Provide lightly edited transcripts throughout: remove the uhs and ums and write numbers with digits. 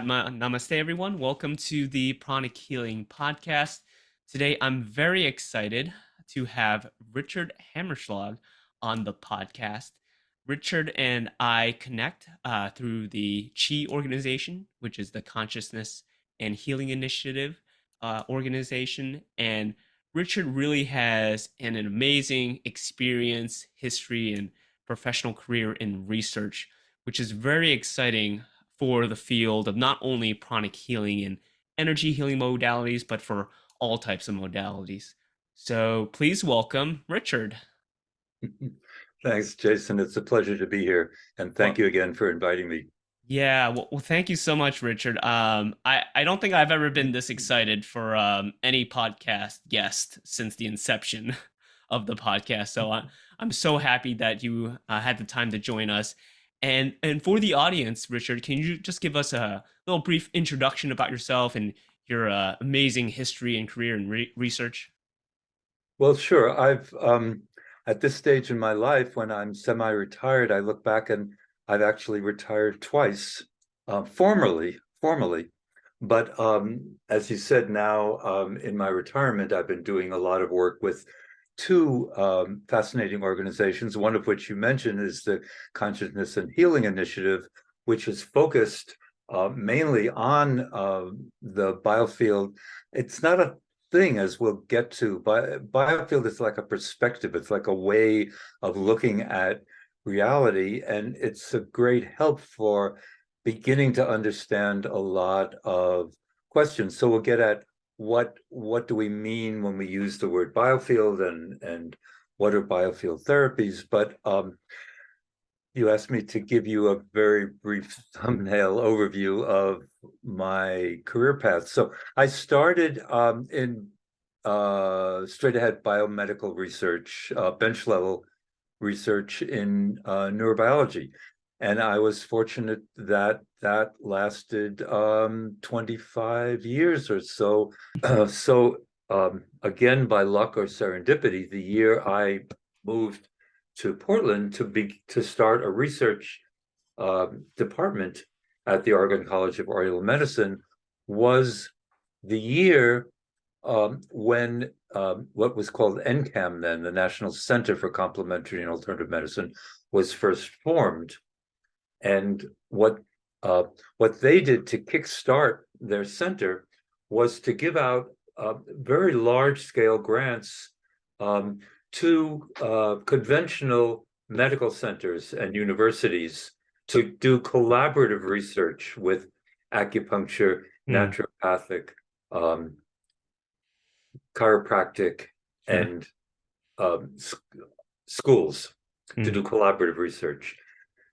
Namaste, everyone. Welcome to the Pranic Healing podcast. Today, I'm very excited to have Richard Hammerschlag on the podcast. Richard and I connect through the CHI organization, which is the Consciousness and Healing Initiative organization. And Richard really has an amazing experience, history, and professional career in research, which is very exciting for the field of not only pranic healing and energy healing modalities, but for all types of modalities. So please welcome Richard. Thanks, Jason. It's a pleasure to be here. And thank Well, you again for inviting me. yeah, well, thank you so much, Richard. I don't think I've ever been this excited for any podcast guest since the inception of the podcast. So I'm so happy that you had the time to join us. And for the audience, Richard, can you just give us a little brief introduction about yourself and your amazing history and career in research? Well, sure. I've at this stage in my life, when I'm semi-retired, I look back and I've actually retired twice, formally. But as you said, now in my retirement, I've been doing a lot of work with two fascinating organizations, one of which you mentioned is the Consciousness and Healing Initiative, which is focused mainly on the biofield. It's not a thing, as we'll get to, but biofield is like a perspective. It's like a way of looking at reality, and it's a great help for beginning to understand a lot of questions. So we'll get at what do we mean when we use the word biofield, and what are biofield therapies. But you asked me to give you a very brief thumbnail overview of my career path. So I started in straight ahead biomedical research, bench level research in neurobiology. And I was fortunate that that lasted 25 years or so. Again, by luck or serendipity, the year I moved to Portland to start a research department at the Oregon College of Oriental Medicine was the year when what was called NCAM then, the National Center for Complementary and Alternative Medicine, was first formed. And what they did to kickstart their center was to give out very large-scale grants to conventional medical centers and universities to do collaborative research with acupuncture, naturopathic, chiropractic, and schools to do collaborative research.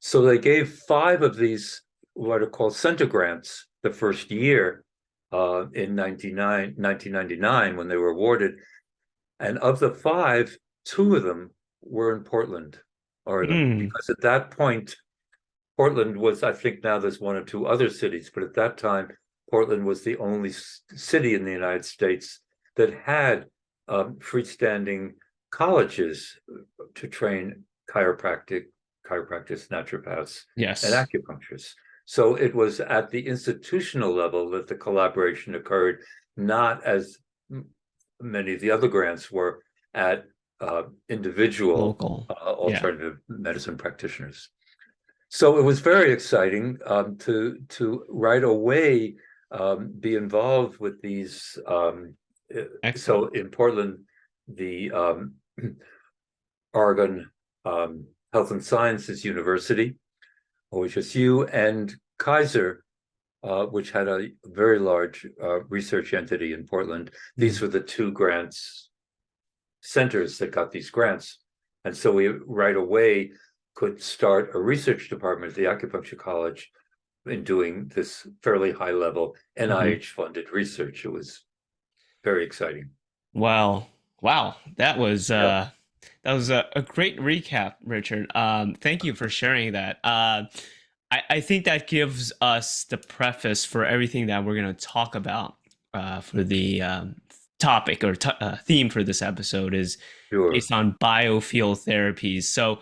So they gave 5 of these what are called center grants the first year in 1999 when they were awarded. And of the 5, 2 of them were in Portland, Oregon, because at that point, Portland was, I think now there's 1 or 2 other cities, but at that time, Portland was the only city in the United States that had freestanding colleges to train chiropractic chiropractors, naturopaths, and acupuncturists. So it was at the institutional level that the collaboration occurred, not as many of the other grants were at individual Local. alternative medicine practitioners. So it was very exciting to right away be involved with these. So in Portland, the Oregon Health and Sciences University, OHSU, and Kaiser, which had a very large research entity in Portland. These were the 2 grants centers that got these grants. And so we right away could start a research department at the Acupuncture College in doing this fairly high level NIH funded research. It was very exciting. Wow. That was a great recap, Richard. Thank you for sharing that. I think that gives us the preface for everything that we're going to talk about for the topic or theme for this episode is based on biofield therapies. So,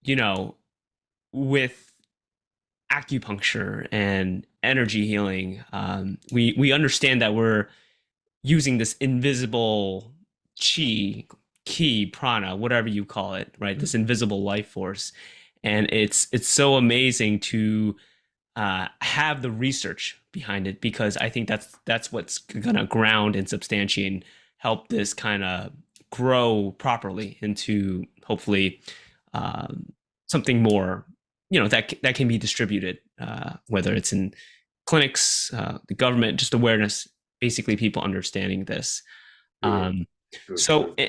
you know, with acupuncture and energy healing, we understand that we're using this invisible chi, ki, prana, whatever you call it, right? This invisible life force, and it's so amazing to have the research behind it, because I think that's what's gonna ground and substantiate and help this kind of grow properly into hopefully something more, that can be distributed, whether it's in clinics, the government, just awareness, basically people understanding this. Sure, Um, sure, so sure,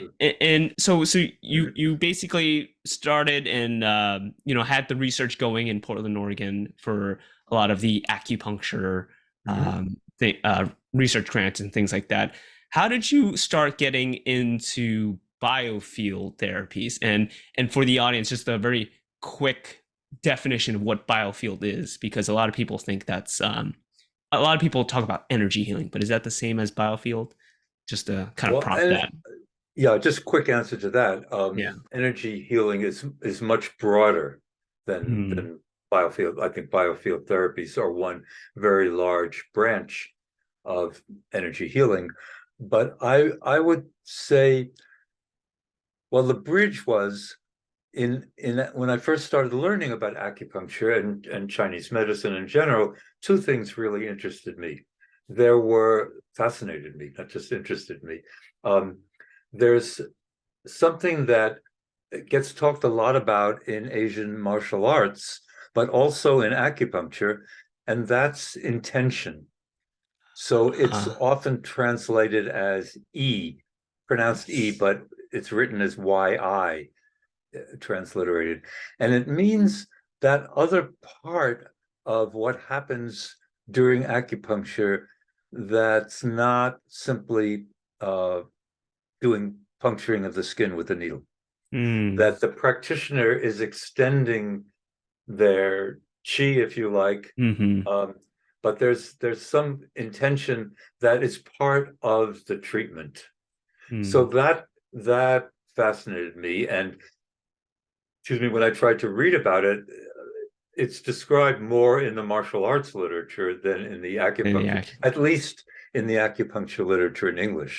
sure. so you basically started and had the research going in Portland, Oregon for a lot of the acupuncture Mhm. research grants and things like that. How did you start getting into biofield therapies? And for the audience, just a very quick definition of what biofield is, because a lot of people think that's a lot of people talk about energy healing, but is that the same as biofield? Just to kind of Well, prompt and that. yeah, just a quick answer to that. Yeah. Energy healing is much broader Hmm. than biofield. I think biofield therapies are one very large branch of energy healing. But I would say, well, the bridge was in when I first started learning about acupuncture and Chinese medicine in general, two things really interested me. There were fascinated me, not just interested me. Um, there's something that gets talked a lot about in Asian martial arts, but also in acupuncture, and that's intention. So it's Uh, often translated as E, pronounced E, yes. but it's written as YI, transliterated. And it means that other part of what happens during acupuncture that's not simply doing puncturing of the skin with a needle, Mm, that the practitioner is extending their chi, if you like, hmm. um, but there's some intention that is part of the treatment. So Mm, that fascinated me, and excuse me, when I tried to read about it, it's described more in the martial arts literature than in the acupuncture, yeah. at least in the acupuncture literature in English.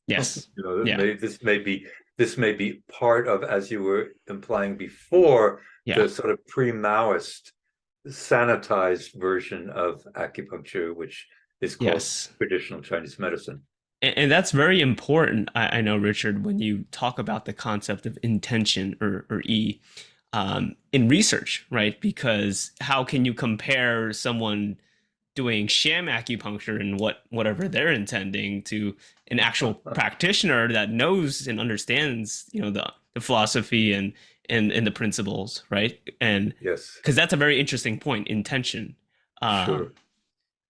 Yes. You know, Yeah. this may be part of, as you were implying before, Yeah. the sort of pre-Maoist sanitized version of acupuncture, which is called Yes. traditional Chinese medicine. And that's very important. I know, Richard, when you talk about the concept of intention, or E, in research, right? Because how can you compare someone doing sham acupuncture and whatever they're intending to an actual practitioner that knows and understands, the philosophy and the principles, right? And Yes, because that's a very interesting point, intention. Um, sure.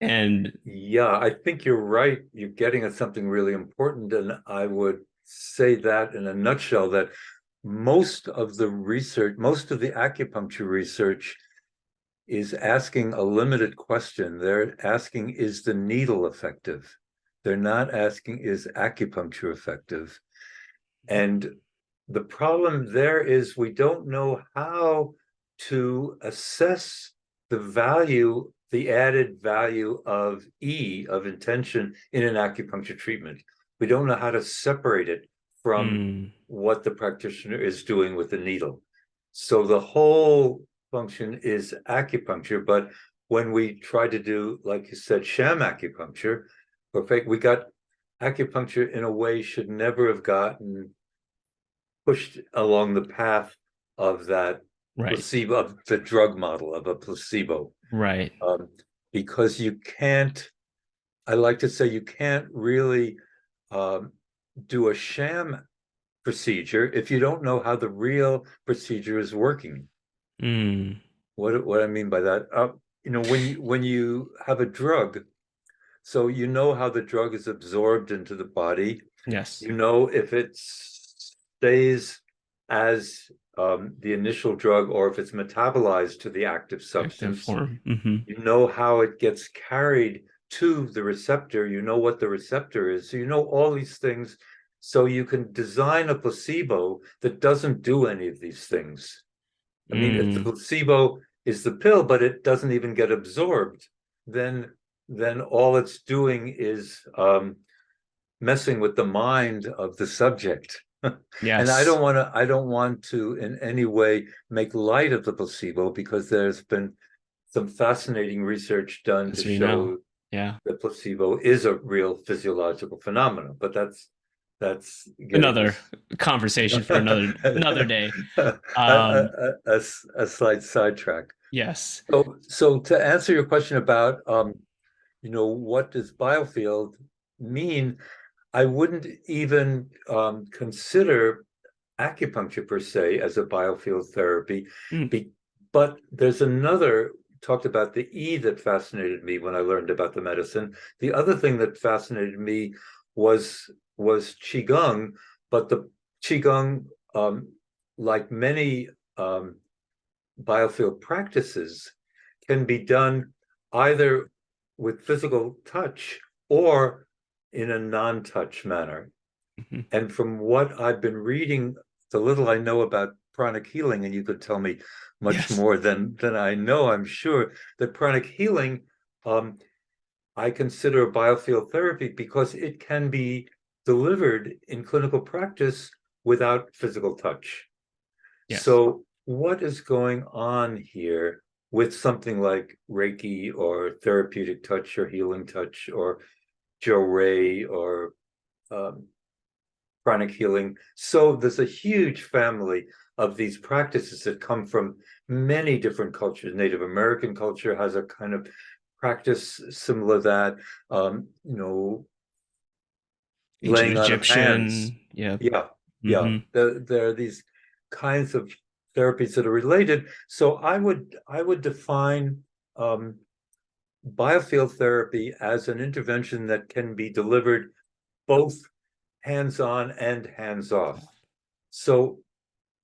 and Yeah, I think you're right. You're getting at something really important. And I would say that in a nutshell, that most of the research, most of the acupuncture research is asking a limited question. They're asking, is the needle effective? They're not asking, is acupuncture effective? And the problem there is we don't know how to assess the value, the added value of E, of intention, in an acupuncture treatment. We don't know how to separate it from mm, what the practitioner is doing with the needle. So the whole function is acupuncture, but when we try to do, like you said, sham acupuncture, we got acupuncture in a way should never have gotten pushed along the path of that right, placebo, of the drug model of a placebo, right. um, because you can't. I like to say you can't really um, do a sham procedure if you don't know how the real procedure is working. Mm, What I mean by that, when you have a drug, so you know how the drug is absorbed into the body. yes, You know if it stays as the initial drug or if it's metabolized to the active active substance. form. Hmm. You know how it gets carried to the receptor. You know what the receptor is. So you know all these things. So you can design a placebo that doesn't do any of these things. I mean, if the Mm, placebo is the pill, but it doesn't even get absorbed, then all it's doing is messing with the mind of the subject. And Yes. I don't want to in any way make light of the placebo, because there's been some fascinating research done to As we know. show Yeah. that placebo is a real physiological phenomenon. But that's getting Another us conversation for another day. a, Um, a slight sidetrack. yes. So to answer your question about what does biofield mean, I wouldn't even consider acupuncture per se as a biofield therapy, Mm. be, but there's another, talked about the E that fascinated me when I learned about the medicine. The other thing that fascinated me was qigong, but the qigong, like many biofield practices, can be done either with physical touch or in a non-touch manner. Mhm. And from what I've been reading, the little I know about pranic healing, and you could tell me much Yes. more than I know, I'm sure, that pranic healing, um, I consider a biofield therapy because it can be delivered in clinical practice without physical touch. Yes. So what is going on here with something like Reiki or therapeutic touch or healing touch or Joe Ray or um, Pranic Healing? So there's a huge family of these practices that come from many different cultures. Native American culture has a kind of practice similar to that. You know, Ancient laying on of hands. Egyptian. Yep. Yeah, yeah. Hmm. There are these kinds of therapies that are related. So I would define um, biofield therapy as an intervention that can be delivered both hands-on and hands-off. So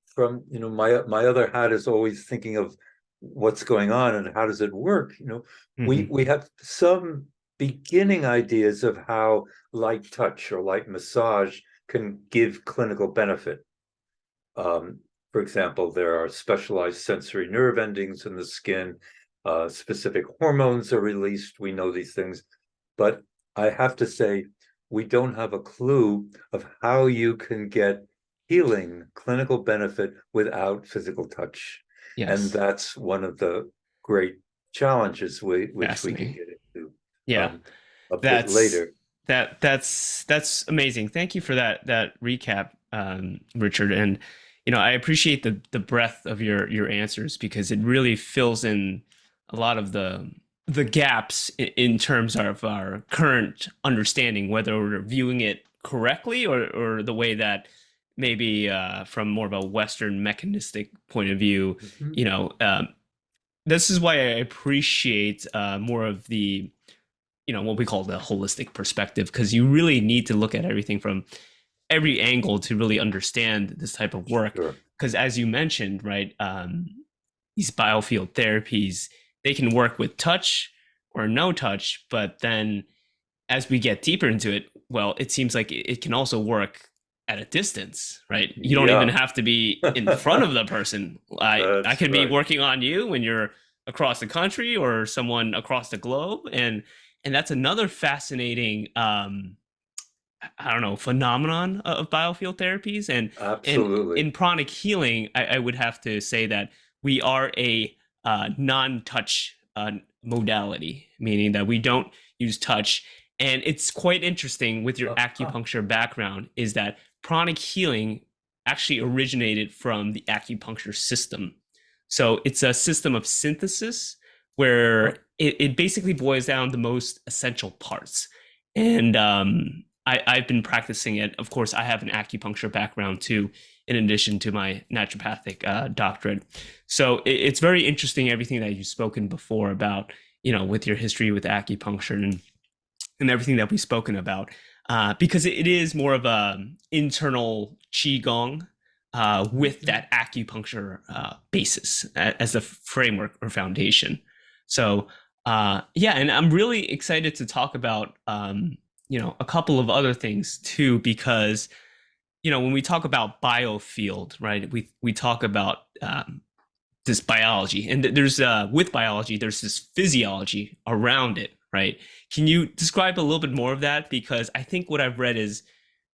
from my other hat is always thinking of what's going on and how does it work. Hmm. We have some beginning ideas of how light touch or light massage can give clinical benefit. um, for example, there are specialized sensory nerve endings in the skin. Specific hormones are released. We know these things, but I have to say, we don't have a clue of how you can get healing, clinical benefit without physical touch. And Yes. that's one of the great challenges which we can Fascinating. get into Yeah. a bit That's later. that's amazing. Thank you for that recap, Richard. And I appreciate the breadth of your answers because it really fills in a lot of the gaps in terms of our current understanding, whether we're viewing it correctly or the way that maybe from more of a Western mechanistic point of view. Mhm. You know, this is why I appreciate more of the what we call the holistic perspective, because you really need to look at everything from every angle to really understand this type of work. Sure. Because as you mentioned, right, these biofield therapies, they can work with touch or no touch, but then as we get deeper into it, well, it seems like it can also work at a distance, right? You don't even Yeah. have to be in front of the person. I That's could be right. working on you when you're across the country or someone across the globe, and that's another fascinating I don't know, phenomenon of biofield therapies. And Absolutely. in pranic healing, I would have to say that we are a non-touch modality, meaning that we don't use touch. And it's quite interesting with your Uh-huh. acupuncture background is that pranic healing actually originated from the acupuncture system. So it's a system of synthesis where it basically boils down the most essential parts. And I've been practicing it. Of course, I have an acupuncture background too, in addition to my naturopathic doctorate. So it's very interesting everything that you've spoken before about, with your history with acupuncture and everything that we've spoken about, because it is more of a internal qigong with Mhm. that acupuncture basis as the framework or foundation. So yeah, and I'm really excited to talk about a couple of other things too, because when we talk about biofield, right, we talk about this biology, and there's with biology, there's this physiology around it, right? Can you describe a little bit more of that? Because I think what I've read is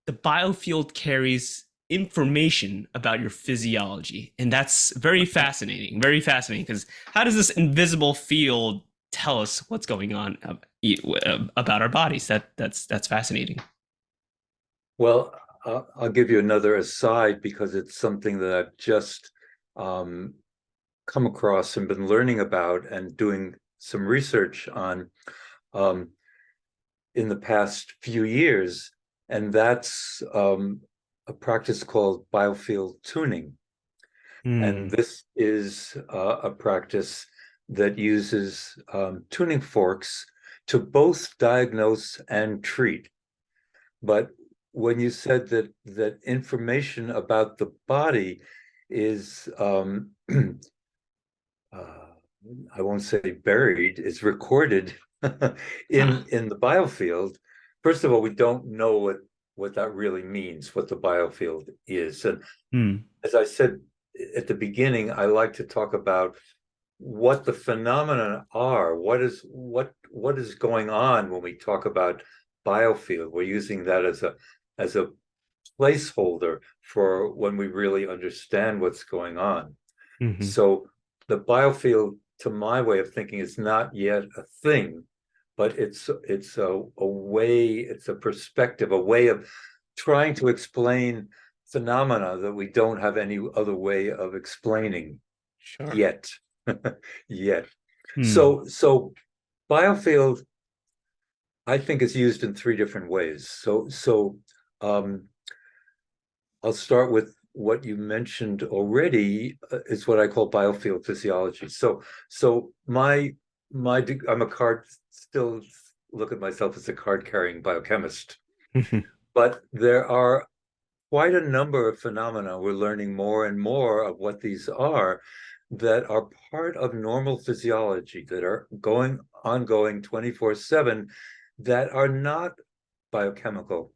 the biofield carries information about your physiology, and that's very fascinating. Because how does this invisible field tell us what's going on about our bodies? That's fascinating. Well, I'll give you another aside because it's something that I've just um, come across and been learning about and doing some research on um, in the past few years, and that's a practice called biofield tuning. And Hmm. this is a practice that uses tuning forks to both diagnose and treat. But when you said that information about the body is I won't say buried, is recorded Huh. in the biofield. First of all, we don't know what that really means, what the biofield is. And Hmm. as I said at the beginning, I like to talk about what the phenomena are. What is going on when we talk about biofield? We're using that as a placeholder for when we really understand what's going on. Hmm. So the biofield, to my way of thinking, is not yet a thing, but it's a way, it's a perspective, a way of trying to explain phenomena that we don't have any other way of explaining Sure. yet. Yet. Hmm. So biofield, I think, is used in three different ways. Um, I'll start with what you mentioned already, is what I call biofield physiology. So I'm a card, still look at myself as a card carrying biochemist, but there are quite a number of phenomena. We're learning more and more of what these are that are part of normal physiology, that are ongoing 24/7, that are not biochemical.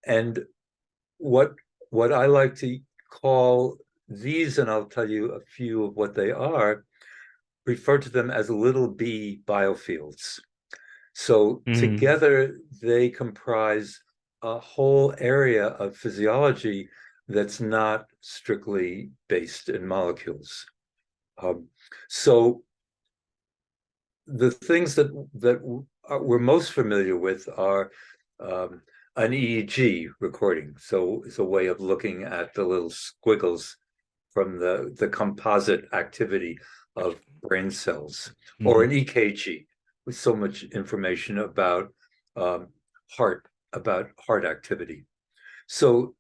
And what what I like to call these, and I'll tell you a few of what they are, refer to them as little b biofields. So Hmm. together they comprise a whole area of physiology that's not strictly based in molecules. Um, so the things that we're most familiar with are um, an EEG recording. So it's a way of looking at the little squiggles from the composite activity of brain cells, or Hmm. an EKG with so much information um, heart about heart activity. So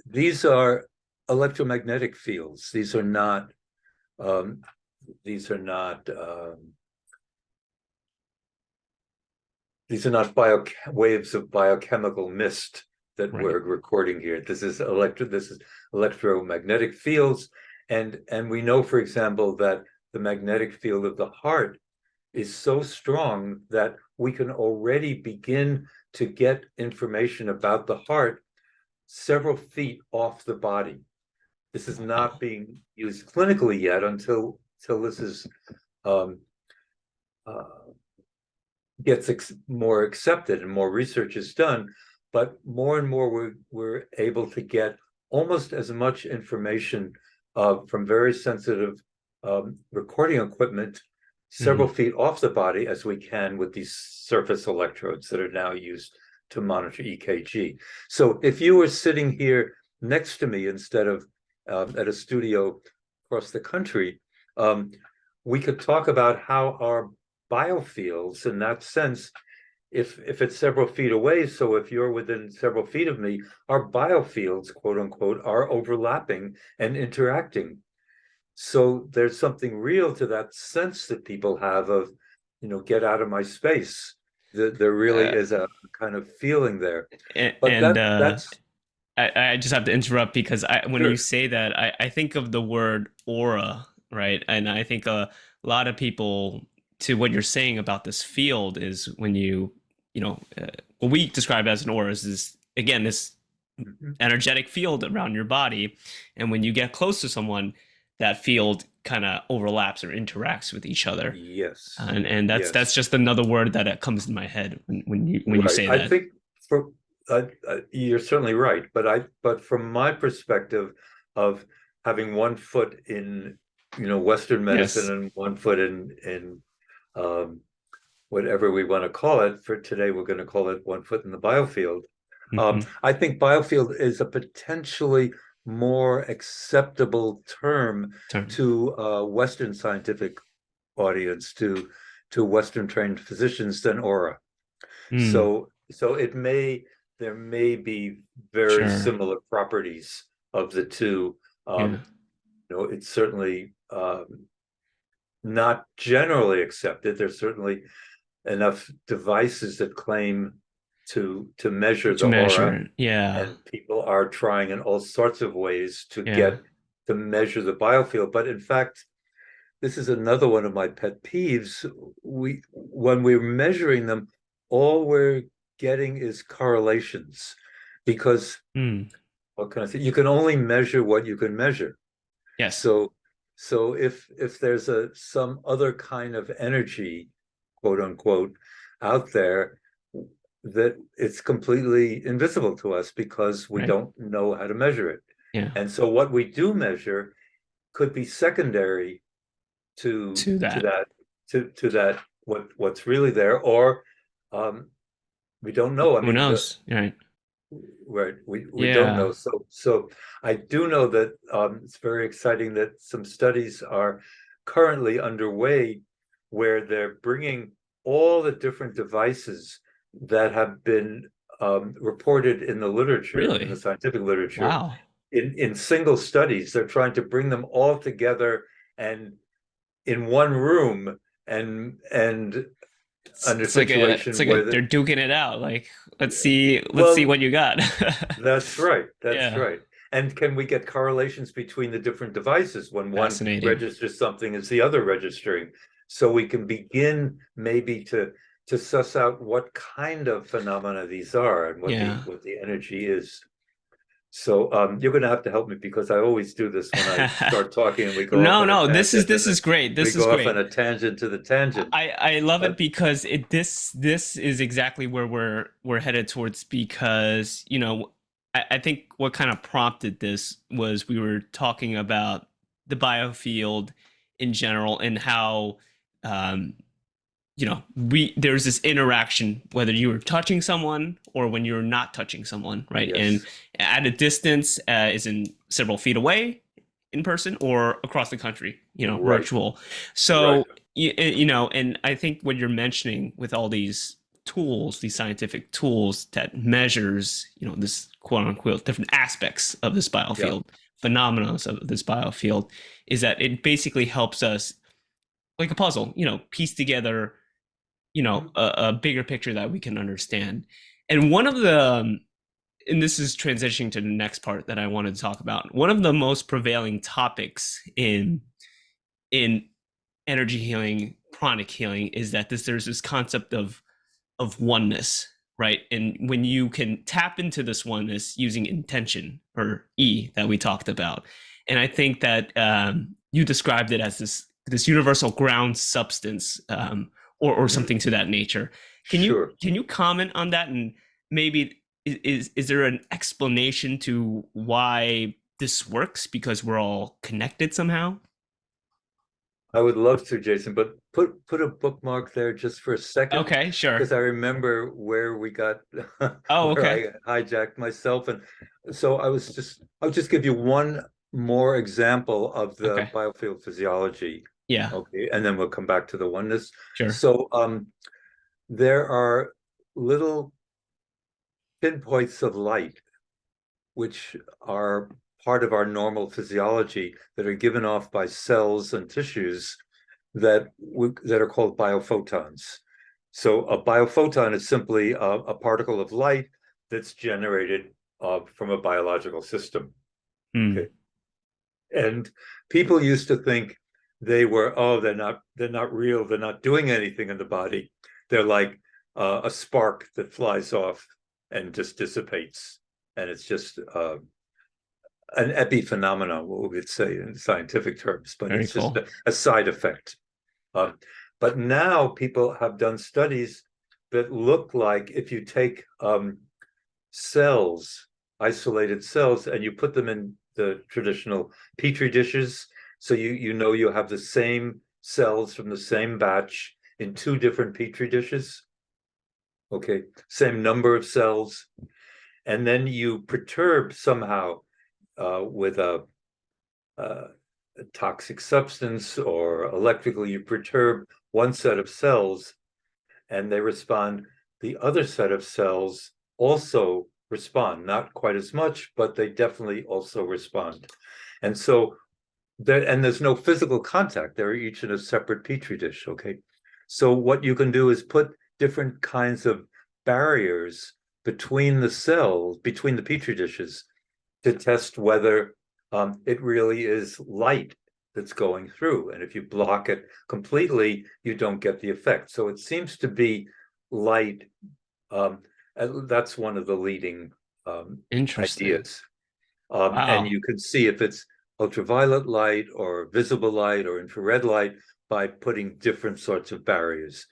these are electromagnetic fields. Um, these are not these are not waves of biochemical mist that Right. we're recording here. This is electromagnetic fields, and we know, for example, that the magnetic field of the heart is so strong that we can already begin to get information about the heart several feet off the body. This is not Wow. being used clinically yet until this is um, uh, gets more accepted and more research is done, but more and more we're able to get almost as much information from very sensitive recording equipment several Hmm. feet off the body as we can with these surface electrodes that are now used to monitor EKG. So if you were sitting here next to me instead of at a studio across the country, um, we could talk about how our biofields, in that sense, if it's several feet away, so if you're within several feet of me, our biofields, quote unquote, are overlapping and interacting. So there's something real to that sense that people have of, get out of my space. There really Uh, is a kind of feeling there. But and that's I just have to interrupt because when you sure. say that, I think of the word aura, right? And I think a lot of people, to what you're saying about this field, is when what we describe as an aura is this, again, this Mhm. energetic field around your body. And when you get close to someone, that field kind of overlaps or interacts with each other. Yes, And that's yes, just another word that comes in my head when you right. say I that. think for you're certainly right, but from my perspective of having one foot in Western medicine Yes. and one foot in um, whatever we want to call it. For today, we're going to call it one foot in the biofield. Hmm. I think biofield is a potentially more acceptable term Term. to Western scientific audience, to Western trained physicians than aura. Mm, So there may be very sure. similar properties of the two. Yeah. It's certainly not generally accepted. There's certainly enough devices that claim to measure To the aura, measure. Yeah. and people are trying in all sorts of ways to Yeah. get to measure the biofield. But in fact, this is another one of my pet peeves. When we're measuring them, all we're getting is correlations, because Mm, what can I say? You can only measure what you can measure. yes. So if there's some other kind of energy, quote unquote, out there, that it's completely invisible to us because we Right. don't know how to measure it. Yeah. And so what we do measure could be secondary To to that. that, to that, what's really there, or um, we don't know. I Who mean, knows? Right. right, we don't Yeah. know. So I do know that it's very exciting that some studies are currently underway where they're bringing all the different devices that have been reported in the literature, in the Really? scientific literature, Wow. in single studies. They're trying to bring them all together and in one room, and under a It's situation like a where they're duking it out. Like, let's see well, what you got. that's right. That's Yeah. right. And can we get correlations between the different devices when one Fascinating. registers something is the other registering? So we can begin maybe to suss out what kind of phenomena these are and Yeah. what the energy is. So you're going to have to help me, because I always do this when I start talking and we go off No, on a no, tangent, and this then is great. we This is go off on great. a tangent to the tangent. I love Uh, it because this is exactly where we're headed towards, because I think what kind of prompted this was we were talking about the biofield in general and how um, we there's this interaction whether you were touching someone or when you're not touching someone, right? And yes, at a distance, is in several feet away in person or across the country, right, virtual. right. So and I think what you're mentioning with all these tools, these scientific tools that measures, this quote unquote different aspects of this Yeah. biofield, phenomena of this biofield, is that it basically helps us like a puzzle, piece together a bigger picture that we can understand. And one of the and this is transitioning to the next part that I wanted to talk about. One of the most prevailing topics in energy healing, pranic healing, is that there's this concept of oneness, right? And when you can tap into this oneness using intention, or E, that we talked about. And I think that you described it as this universal ground substance, or Mhm. something to that nature. Sure. Can you comment on that, and maybe is there an explanation to why this works, because we're all connected somehow? I would love to, Jason, but put a bookmark there just for a second, Okay, sure. because I remember where we got Oh, where okay. I hijacked myself. And so I'll just give you one more example of the Okay. biofield physiology. Yeah, Okay, and then we'll come back to the oneness. sure. So there are little pinpoints of light which are part of our normal physiology, that are given off by cells and tissues that are called biophotons. So a biophoton is simply a particle of light that's generated from a biological system. Hmm. Okay, and people used to think they're not real, they're not doing anything in the body. They're like a spark that flies off and just dissipates, and it's just an epiphenomenon, what we would say in scientific terms, but Very it's just cool. a side effect. But now people have done studies that look like if you take cells, isolated cells, and you put them in the traditional petri dishes, so you know you have the same cells from the same batch in two different petri dishes. Okay, same number of cells, and then you perturb somehow with a toxic substance or electrically, you perturb one set of cells and they respond. The other set of cells also respond, not quite as much, but they definitely also respond. And so there's no physical contact. They're each in a separate petri dish. Okay. So what you can do is put different kinds of barriers between the cells, between the petri dishes, to test whether it really is light that's going through. And if you block it completely, you don't get the effect. So it seems to be light. That's one of the leading Interesting. ideas. And Wow. you can see if it's ultraviolet light or visible light or infrared light by putting different sorts of barriers.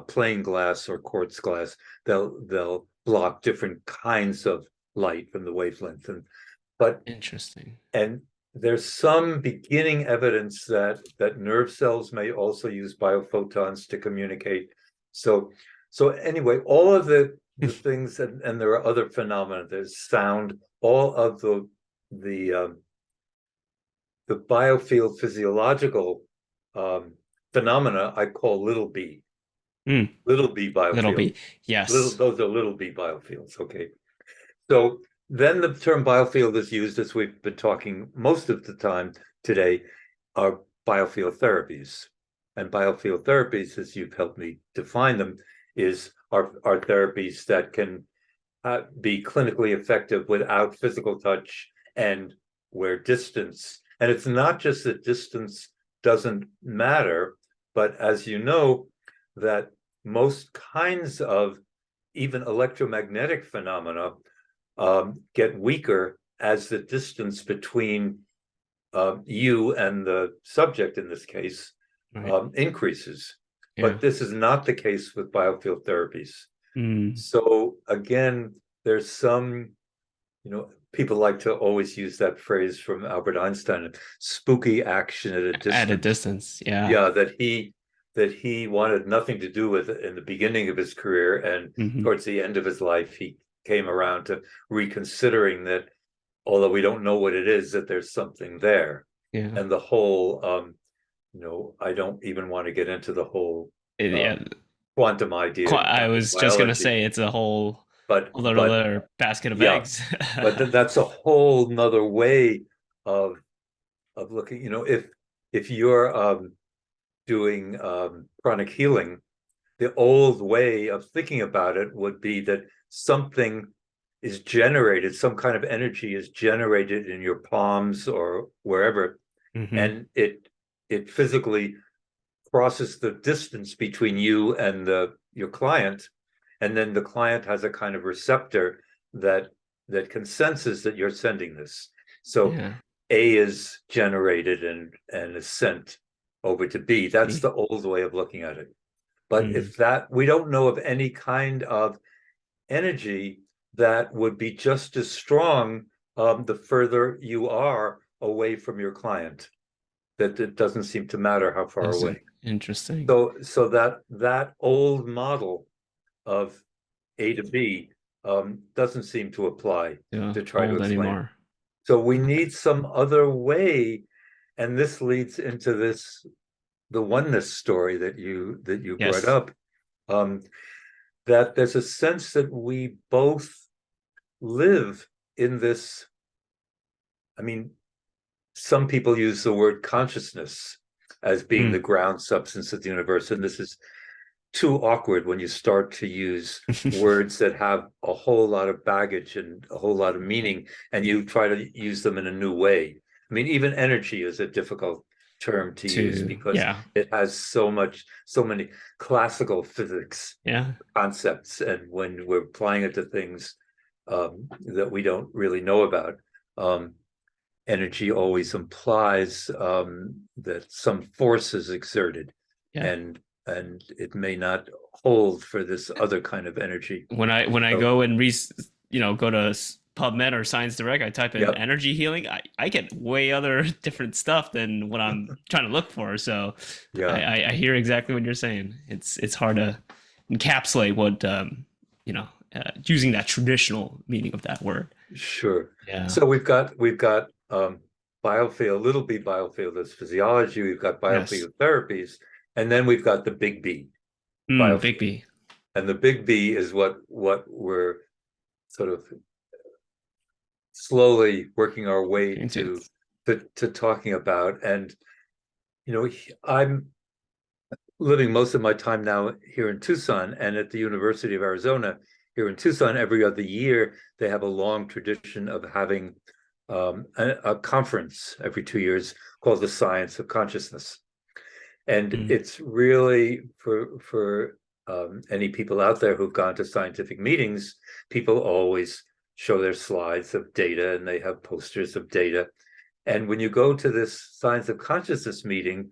Plain glass or quartz glass, they'll block different kinds of light from the wavelength. But Interesting. and there's some beginning evidence that nerve cells may also use biophotons to communicate. So anyway, all of the things, and there are other phenomena. There's sound. All of the biofield physiological phenomena I call Mm, little b little biofield. bit. Yes. Those are little b biofields. Okay. So then the term biofield is used, as we've been talking most of the time today, are biofield therapies. And biofield therapies, as you've helped me define them, are therapies that can be clinically effective without physical touch and where distance. And it's not just that distance doesn't matter, but as you know, that most kinds of even electromagnetic phenomena get weaker as the distance between you and the subject, in this case, Right. increases. Yeah. But this is not the case with biofield therapies. Mm. So again, there's some, people like to always use that phrase from Albert Einstein, spooky action at a At a distance. distance. Yeah. Yeah, that he wanted nothing to do with in the beginning of his career, and Hmm. towards the end of his life, he came around to reconsidering that, although we don't know what it is, that there's something there. Yeah. And the whole, I don't even want to get into the whole Yeah. quantum idea in I quantum was just gonna biology, say it's a whole but little but other basket of yeah, eggs. but that's a whole nother way of looking. If you're doing pranic healing, the old way of thinking about it would be that something is generated, some kind of energy is generated in your palms or wherever, Hmm. and it physically crosses the distance between you and your client, and then the client has a kind of receptor that can senses that you're sending this. So Yeah. A is generated and is sent over to B. That's See. the old way of looking at it. But Mm. if that, we don't know of any kind of energy that would be just as strong the further you are away from your client. That it doesn't seem to matter how far That's away. interesting. So that old model of A to B doesn't seem to apply Yeah. to try to Old explain it. anymore. So we need some other way, and this leads into the oneness story that you brought Yes. up. Um, that there's a sense that we both live in this. I mean, some people use the word consciousness as being the Mm. ground substance of the universe, and this is too awkward when you start to use words that have a whole lot of baggage and a whole lot of meaning, and you try to use them in a new way. I mean, even energy is a difficult term to use To because yeah. it has so many classical physics Yeah. concepts, and when we're applying it to things that we don't really know about. Um, energy always implies that some force is exerted, Yeah. and it may not hold for this other kind of energy. When I So, go and go to PubMed or Science Direct, I type in yep, energy healing. I get way other different stuff than what I'm trying to look for. So yeah, I hear exactly what you're saying. It's hard to encapsulate what using that traditional meaning of that word. sure. Yeah. So we've got Biofield, little b Biofield as physiology. We've got Yes. Biofield therapies, and then we've got the big B, Big Biofield. B And the big B is what we're sort of slowly working our way into it. to talking about. And I'm living most of my time now here in Tucson, and at the University of Arizona here in Tucson, every other year they have a long tradition of having a conference every 2 years called the Science of Consciousness. And Mm, it's really for any people out there who've gone to scientific meetings, people always show their slides of data and they have posters of data. And when you go to this Science of Consciousness meeting,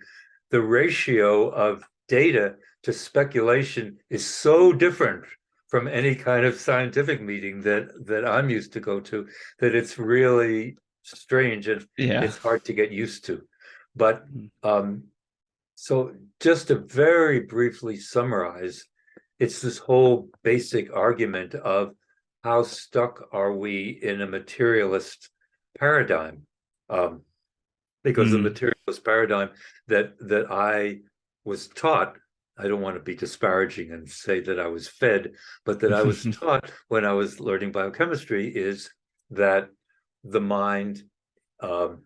the ratio of data to speculation is so different from any kind of scientific meeting that I'm used to go to, that it's really strange and yeah. it's hard to get used to. But Mm, so just to very briefly summarize, it's this whole basic argument of how stuck are we in a materialist paradigm? Um, because the mm. materialist paradigm that I was taught, I don't want to be disparaging and say that I was fed, but that I was taught when I was learning biochemistry is that the mind um,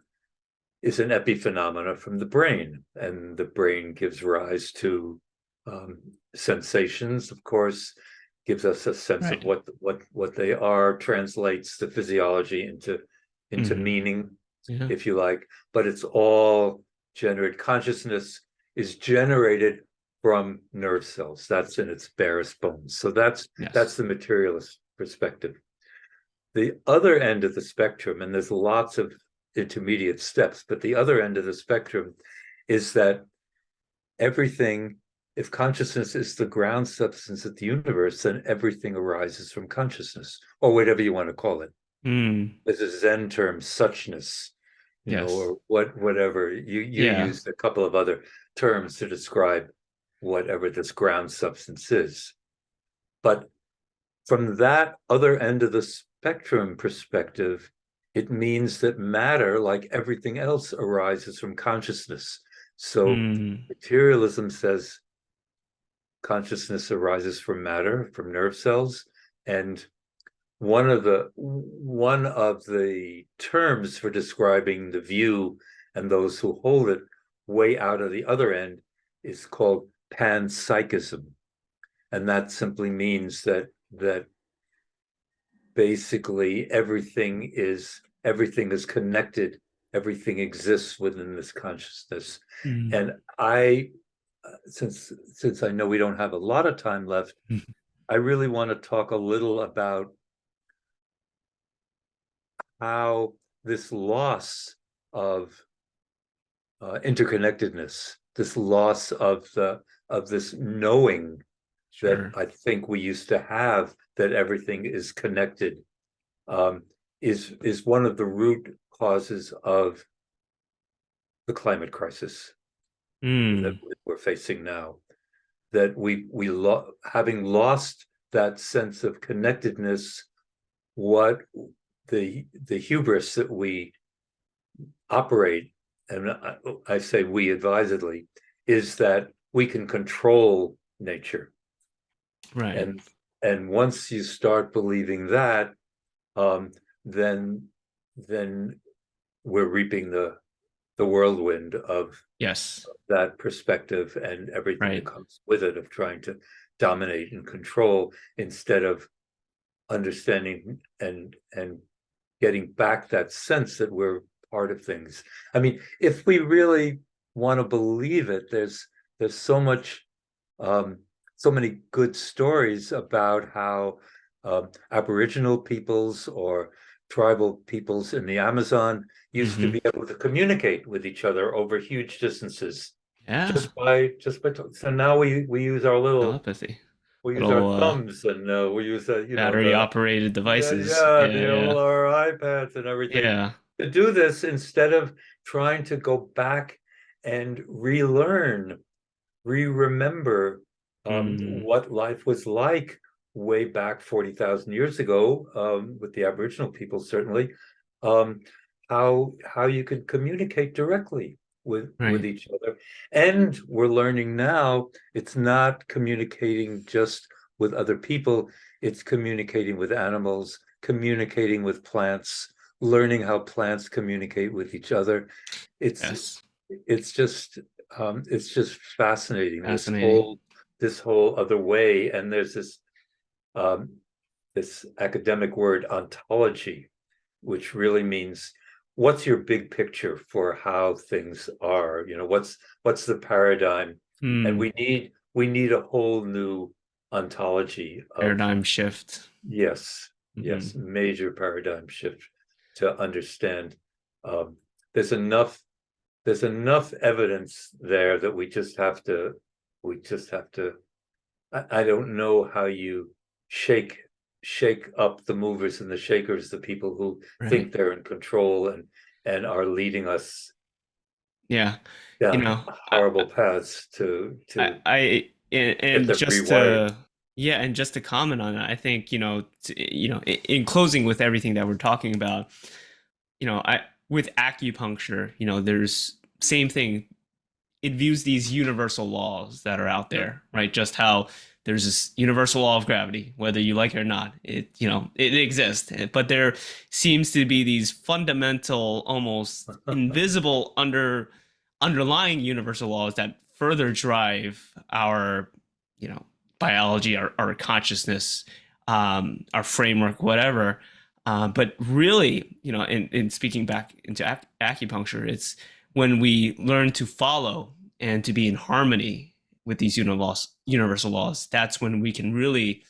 is an epiphenomena from the brain, and the brain gives rise to um, sensations, of course, gives us a sense of Right. what they are, translates the physiology into Hmm. meaning, Yeah. if you like, but it's all generated. Consciousness is generated from nerve cells. That's in its barest bones. So that's Yes. the materialist perspective. The other end of the spectrum, and there's lots of intermediate steps, but the other end of the spectrum is that everything, if consciousness is the ground substance of the universe, then everything arises from consciousness, or whatever you want to call it. Mm. There's a Zen term, suchness, Yes. or whatever. You Yeah. used a couple of other terms to describe whatever this ground substance is. But from that other end of the spectrum perspective, it means that matter, like everything else, arises from consciousness. So Mm. materialism says consciousness arises from matter, from nerve cells, and one of the terms for describing the view and those who hold it way out of the other end is called panpsychism, and that simply means that basically everything is connected, everything exists within this consciousness. Mm. And I since I know we don't have a lot of time left, I really want to talk a little about how this loss of interconnectedness, this loss of this knowing that Sure. I think we used to have, that everything is connected, um, is one of the root causes of the climate crisis that Mm. we're facing now. That having lost that sense of connectedness, what the hubris that we operate, and I say we advisedly, is that we can control nature, Right. and once you start believing that, um, then then we're reaping the whirlwind of Yes. that perspective and everything that Right. comes with it, of trying to dominate and control instead of understanding and getting back that sense that we're part of things. I mean, if we really want to believe it, there's so much, um, so many good stories about how Aboriginal peoples or tribal peoples in the Amazon used to Hmm. be able to communicate with each other over huge distances Yeah. just by so now we use our little Telepathy. we use our Little thumbs and we use battery operated devices. the Yeah. all our iPads and everything Yeah. to do this instead of trying to go back and relearn, re-remember Mm, what life was like way back 40,000 years ago with the Aboriginal people, certainly, um, how you could communicate directly with right. each other. And we're learning now it's not communicating just with other people, it's communicating with animals, communicating with plants, learning how plants communicate with each other. It's Yes. it's just fascinating, Fascinating. this whole other way. And there's um, this academic word ontology, which really means what's your big picture for how things are. What's the paradigm? And Hmm. we need a whole new ontology of, Paradigm shift. yes, Hmm. yes, major paradigm shift to understand. um, there's enough evidence there that we just have to I don't know how you shake shake up the movers and the shakers, the people who Right. think they're in control and are leading us Yeah. You down know, horrible paths to get and them just rewired. to, yeah, and just to comment on that, I think, in closing with everything that we're talking about, I with acupuncture, there's same thing. It views these universal laws that are out Yeah. there, right? Just how there's this universal law of gravity, whether you like it or not. It exists, but there seems to be these fundamental, almost invisible underlying universal laws that further drive our, you know, biology, our consciousness, our framework, whatever. But really, in speaking back into acupuncture, it's when we learn to follow and to be in harmony with these universal laws, that's when we can really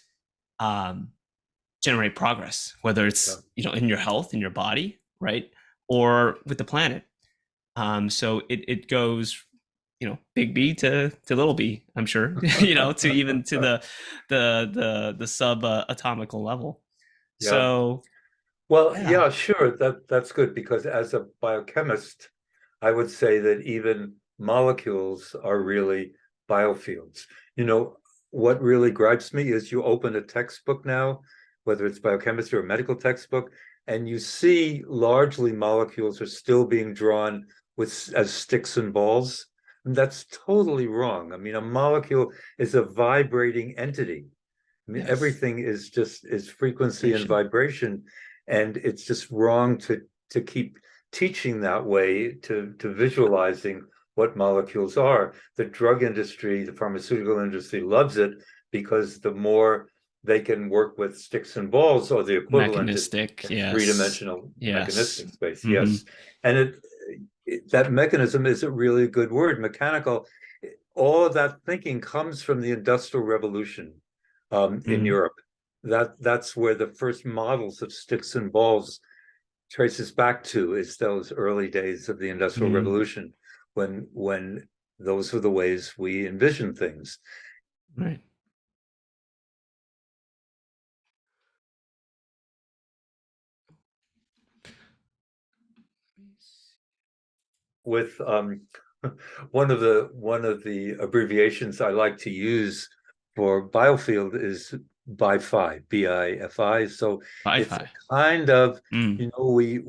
um, generate progress, whether Yeah. it's in your health, in your body, right, or with the planet. So it goes, big B to little b. I'm sure, to even to the sub atomical level. Yeah. So Well, yeah. yeah, sure. That's good because as a biochemist, I would say that even molecules are really biofields. You know, what really gripes me is you open a textbook now, whether it's biochemistry or medical textbook, and you see largely molecules are still being drawn with as sticks and balls. And that's totally wrong. I mean, a molecule is a vibrating entity. I mean, Yes. everything is frequency and Vibration. vibration, and it's just wrong to keep teaching that way, to visualizing what molecules are. The drug industry, the pharmaceutical industry loves it because the more they can work with sticks and balls or the equivalent Mechanistic. in Yes. three-dimensional Yes. mechanistic space. Hmm. Yes. And that mechanism is a really good word, mechanical. All of that thinking comes from the Industrial Revolution in Mm. Europe. That's where the first models of sticks and balls traces back to, is those early days of the Industrial Mm. Revolution, when those were the ways we envisioned things. Right. With one of the abbreviations I like to use for Biofield is BiFi, BIFI. So it's a Wi-Fi. kind of, Mm.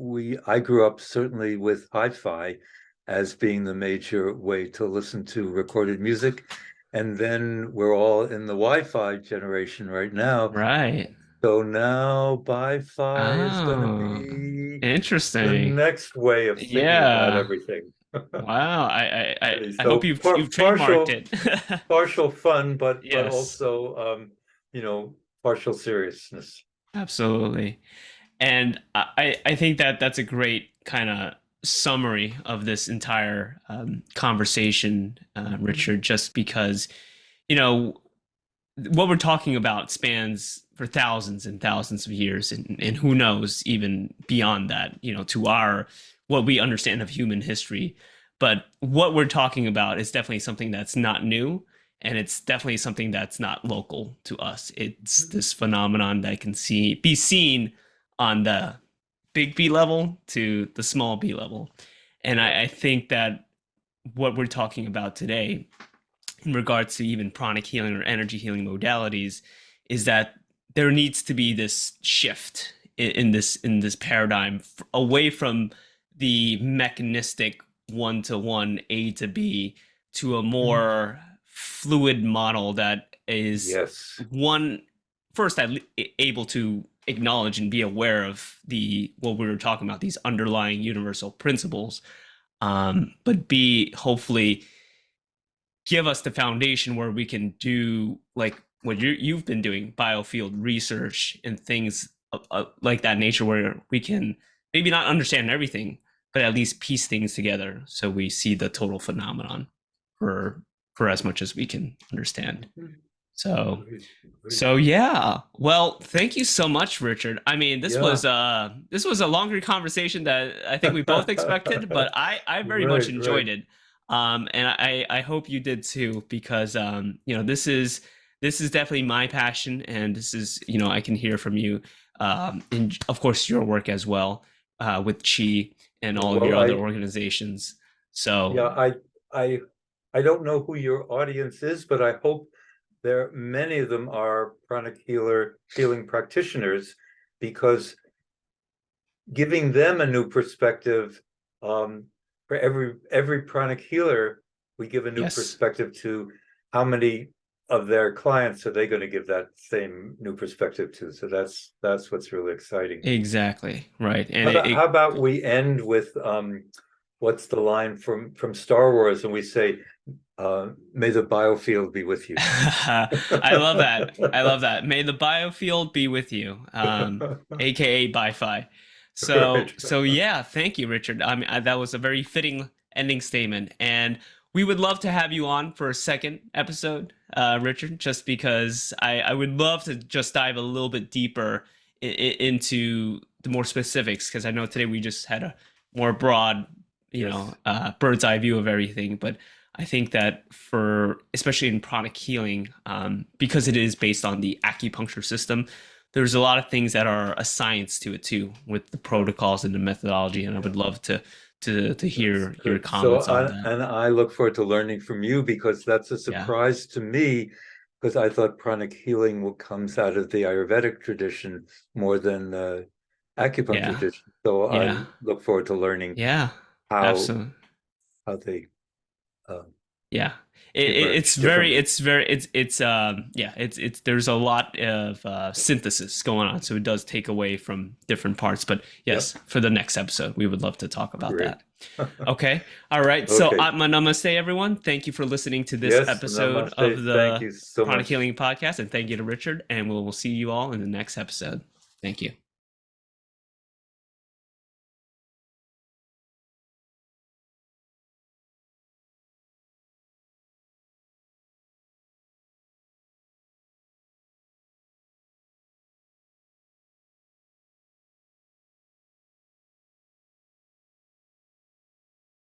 we I grew up certainly with hi-fi as being the major way to listen to recorded music. And then we're all in the Wi-Fi generation right now. Right. So now Bi-Fi is going to Oh, be the interesting. next way of thinking about Yeah. everything. Wow. I hope So you've trademarked partial it. partial fun, but Yes, also partial seriousness. absolutely. And I think that that's a great kind of summary of this entire conversation, Richard, just because, you know, what we're talking about spans for thousands and thousands of years, and who knows even beyond that, to our what we understand of human history. But what we're talking about is definitely something that's not new, and it's definitely something that's not local to us. It's this phenomenon that can be seen on the big B level to the small B level. And Yeah. I think that what we're talking about today in regards to even pranic healing or energy healing modalities is that there needs to be this shift in this paradigm away from the mechanistic one-to-one A to B to a more fluid model that is Yes. one first able to acknowledge and be aware of the what we were talking about, these underlying universal principles, but B, hopefully give us the foundation where we can do like what you've been doing, biofield research and things like that nature, where we can maybe not understand everything, but at least piece things together so we see the total phenomenon for as much as we can understand. So Great, great. so yeah. Well, thank you so much, Richard. I mean, Yeah. this was a longer conversation that I think we both expected, but I very much Right, right. enjoyed it. And I hope you did too, because this is definitely my passion, and this is, I can hear from you, and of course your work as well, with Chi and all of Well, your other organizations. So yeah, I, I don't know who your audience is, but I hope many of them are pranic healing practitioners, because giving them a new perspective, for every pranic healer, we give a new yes. perspective to how many of their clients are they going to give that same new perspective to. So that's what's really exciting. Exactly. Right. And How about we end with what's the line from Star Wars, and we say, may the biofield be with you. I love that. I love that. May the biofield be with you, aka Bi-Fi. So, Right. so yeah, thank you, Richard. I mean, that was a very fitting ending statement, and we would love to have you on for a second episode, Richard, just because I would love to just dive a little bit deeper into the more specifics, because I know today we just had a more broad, Yes. bird's eye view of everything, but I think that for, especially in pranic healing, because it is based on the acupuncture system, there's a lot of things that are a science to it too, with the Yeah. protocols and the methodology. And I would Yeah. love to That's hear your good. So comments on that. I look forward to learning from you, because that's a Yeah, surprise to me, because I thought pranic healing comes out of the Ayurvedic tradition more than the acupuncture yeah, tradition. So I yeah, look forward to learning yeah, how absolutely. they uh, Yeah. emerge differently. It's there's a lot of synthesis going on, so it does take away from different parts. But Yep. yes, for the next episode, we would love to talk about Great. that. Okay. All right. So, Okay. namaste, everyone. Thank you for listening to this Yes. episode Namaste. of Thank the you so Pranic much. Healing Podcast. And thank you to Richard. And we'll see you all in the next episode. Thank you.